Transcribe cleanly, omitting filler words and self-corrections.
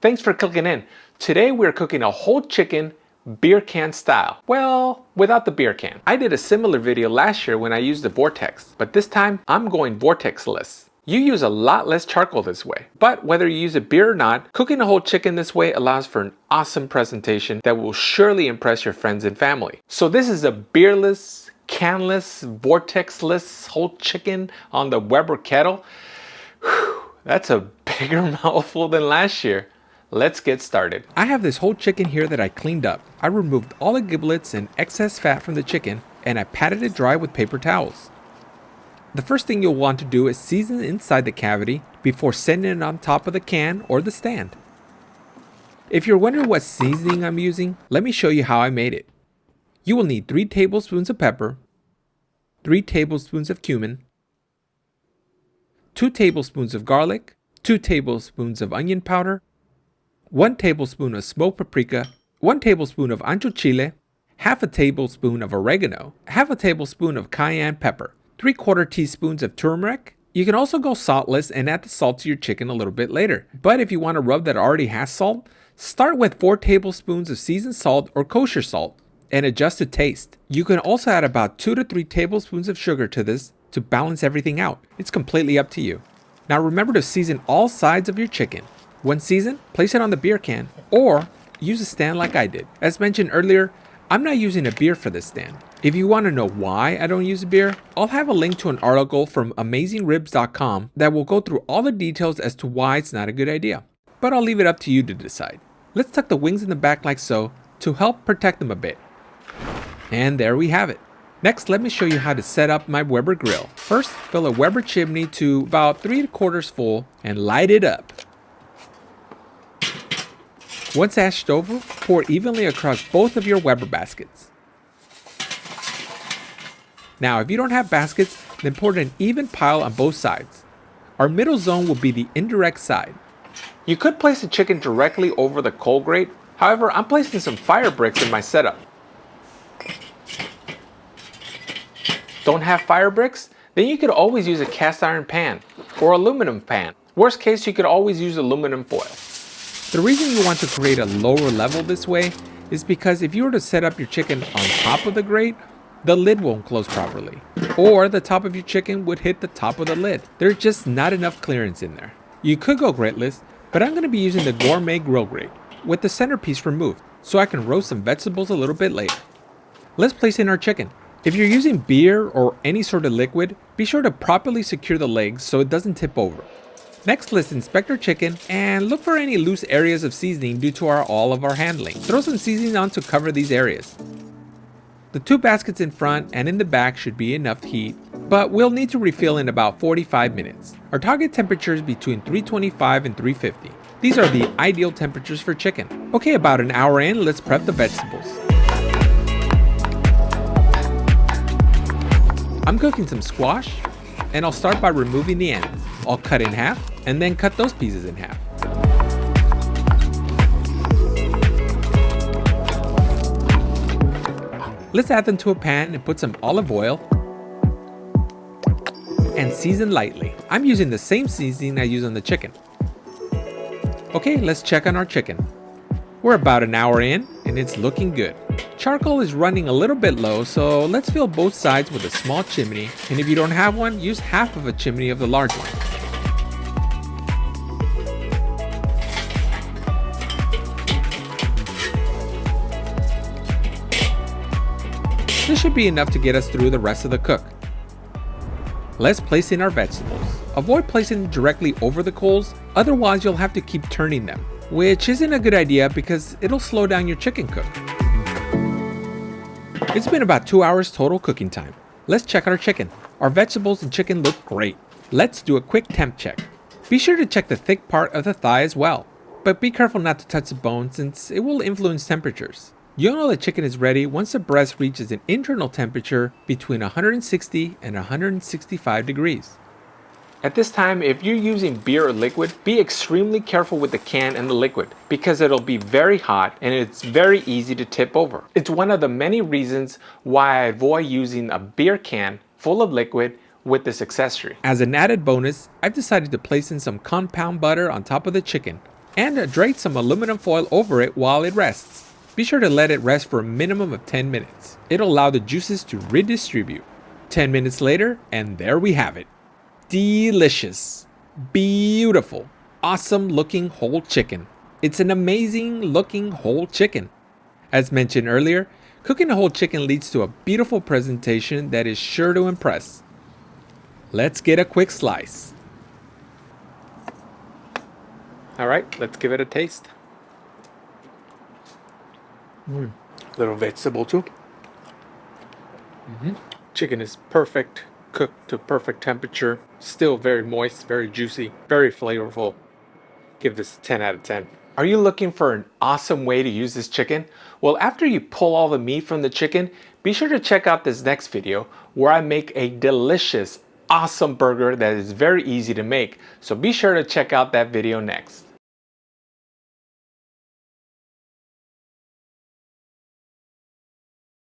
Thanks for clicking in. Today we're cooking a whole chicken beer can style. Well, without the beer can. I did a similar video last year when I used the vortex, but this time I'm going vortex-less. You use a lot less charcoal this way. But whether you use a beer or not, cooking a whole chicken this way allows for an awesome presentation that will surely impress your friends and family. So this is a beerless, canless, vortex-less whole chicken on the Weber Kettle. Whew, that's a bigger mouthful than last year. Let's get started. I have this whole chicken here that I cleaned up. I removed all the giblets and excess fat from the chicken, and I patted it dry with paper towels. The first thing you'll want to do is season inside the cavity before setting it on top of the can or the stand. If you're wondering what seasoning I'm using, let me show you how I made it. You will need 3 tablespoons of pepper, 3 tablespoons of cumin, 2 tablespoons of garlic, 2 tablespoons of onion powder, 1 tablespoon of smoked paprika, 1 tablespoon of ancho chile, half a tablespoon of oregano, half a tablespoon of cayenne pepper, 3/4 teaspoons of turmeric. You can also go saltless and add the salt to your chicken a little bit later. But if you want a rub that already has salt, start with 4 tablespoons of seasoned salt or kosher salt and adjust to taste. You can also add about 2 to 3 tablespoons of sugar to this to balance everything out. It's completely up to you. Now remember to season all sides of your chicken. When seasoned, place it on the beer can or use a stand like I did. As mentioned earlier, I'm not using a beer for this stand. If you want to know why I don't use a beer, I'll have a link to an article from AmazingRibs.com that will go through all the details as to why it's not a good idea. But I'll leave it up to you to decide. Let's tuck the wings in the back like so to help protect them a bit. And there we have it. Next, let me show you how to set up my Weber grill. First, fill a Weber chimney to about 3/4 full and light it up. Once ashed over, pour evenly across both of your Weber baskets. Now, if you don't have baskets, then pour an even pile on both sides. Our middle zone will be the indirect side. You could place the chicken directly over the coal grate. However, I'm placing some fire bricks in my setup. Don't have fire bricks? Then you could always use a cast iron pan or aluminum pan. Worst case, you could always use aluminum foil. The reason you want to create a lower level this way is because if you were to set up your chicken on top of the grate, the lid won't close properly, or the top of your chicken would hit the top of the lid. There's just not enough clearance in there. You could go grateless, but I'm going to be using the gourmet grill grate with the centerpiece removed so I can roast some vegetables a little bit later. Let's place in our chicken. If you're using beer or any sort of liquid, be sure to properly secure the legs so it doesn't tip over. Next, let's inspect our chicken and look for any loose areas of seasoning due to all of our handling. Throw some seasoning on to cover these areas. The 2 baskets in front and in the back should be enough heat, but we'll need to refill in about 45 minutes. Our target temperature is between 325 and 350. These are the ideal temperatures for chicken. Okay, about an hour in, let's prep the vegetables. I'm cooking some squash, and I'll start by removing the ends. I'll cut in half, and then cut those pieces in half. Let's add them to a pan and put some olive oil and season lightly. I'm using the same seasoning I use on the chicken. Okay, let's check on our chicken. We're about an hour in and it's looking good. Charcoal is running a little bit low, so let's fill both sides with a small chimney, and if you don't have one, use half of a chimney of the large one. This should be enough to get us through the rest of the cook. Let's place in our vegetables. Avoid placing them directly over the coals, otherwise you'll have to keep turning them, which isn't a good idea because it'll slow down your chicken cook. It's been about 2 hours total cooking time. Let's check our chicken. Our vegetables and chicken look great. Let's do a quick temp check. Be sure to check the thick part of the thigh as well, but be careful not to touch the bone since it will influence temperatures. You'll know the chicken is ready once the breast reaches an internal temperature between 160 and 165 degrees. At this time, if you're using beer or liquid, be extremely careful with the can and the liquid because it'll be very hot and it's very easy to tip over. It's one of the many reasons why I avoid using a beer can full of liquid with this accessory. As an added bonus, I've decided to place in some compound butter on top of the chicken and drape some aluminum foil over it while it rests. Be sure to let it rest for a minimum of 10 minutes. It'll allow the juices to redistribute. 10 minutes later, and there we have it. Delicious, beautiful, awesome looking whole chicken. It's an amazing looking whole chicken. As mentioned earlier, cooking a whole chicken leads to a beautiful presentation that is sure to impress. Let's get a quick slice. All right, let's give it a taste. Little vegetable too. Chicken is perfect, cooked to perfect temperature. Still very moist, very juicy, very flavorful. Give this a 10 out of 10. Are you looking for an awesome way to use this chicken? Well, after you pull all the meat from the chicken, be sure to check out this next video where I make a delicious, awesome burger that is very easy to make. So be sure to check out that video next.